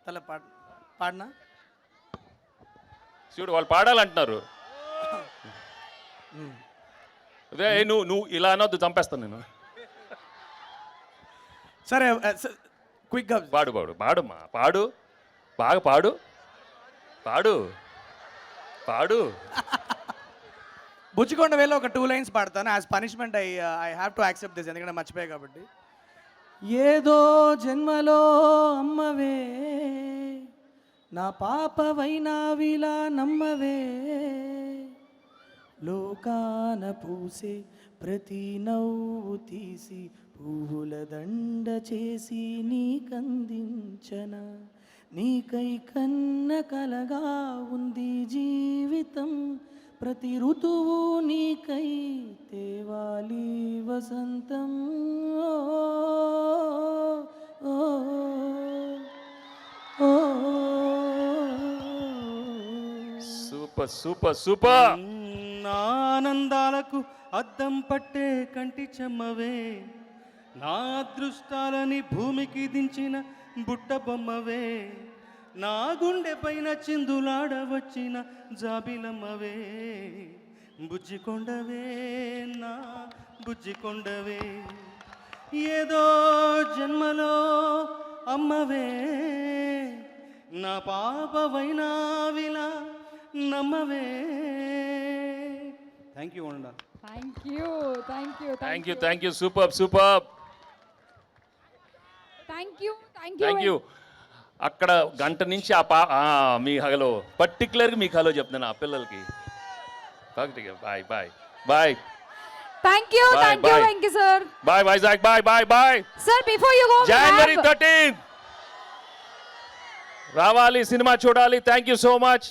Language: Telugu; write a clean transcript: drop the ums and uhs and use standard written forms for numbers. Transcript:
తల పాడినా చూడు వాళ్ళు పాడాలంటున్నారు. అదే నువ్వు ఇలా అనొద్దు, చంపేస్తాను నేను. సరే క్విక్గా పాడు పాడు పాడుమా, పాడు బాగా పాడు పాడు పాడు. బుజ్జికొండ వేలో ఒక 2 లైన్స్ పాడతాను. As punishment I have to accept this, ఎందుకంటే మర్చిపోయాయి కాబట్టి. ఏదో జన్మలో అమ్మవే నా పాపవైనావిలా నమ్మవే, లోకాన పూసే ప్రతి నవ్వు తీసి పువ్వుల దండ చేసి నీకందించన, నీకై కన్న కలగా ఉంది జీవితం, ప్రతి ఋతువు నీకై తేవాలి వసంతం. ఓ, ఓ, ఓ. Super super super. నా ఆనందాలకు అద్దం పట్టే కంటి చెమ్మవే, నా అదృష్టాలని భూమికి దించిన బుట్ట బొమ్మవే, నా గుండె పైన చిందులాడవచ్చిన జాబిలమ్మవే, బుజ్జికొండవే నా బుజ్జికొండవే, ఏదో జన్మలో అమ్మవే నా పాపవైనావిలా నమ్మవే. థ్యాంక్ యూ వండా. Thank you super super. Thank you. అక్కడ గంట నుంచి మీ హలో పర్టికులర్గా మీకు హలో చెప్తున్నాను ఆ పిల్లలకి. Bye bye bye. Thank you, sir. Bye, Vizag. Bye. Sir, before you go, January 13th. రావాలి, సినిమా చూడాలి. Thank you so much.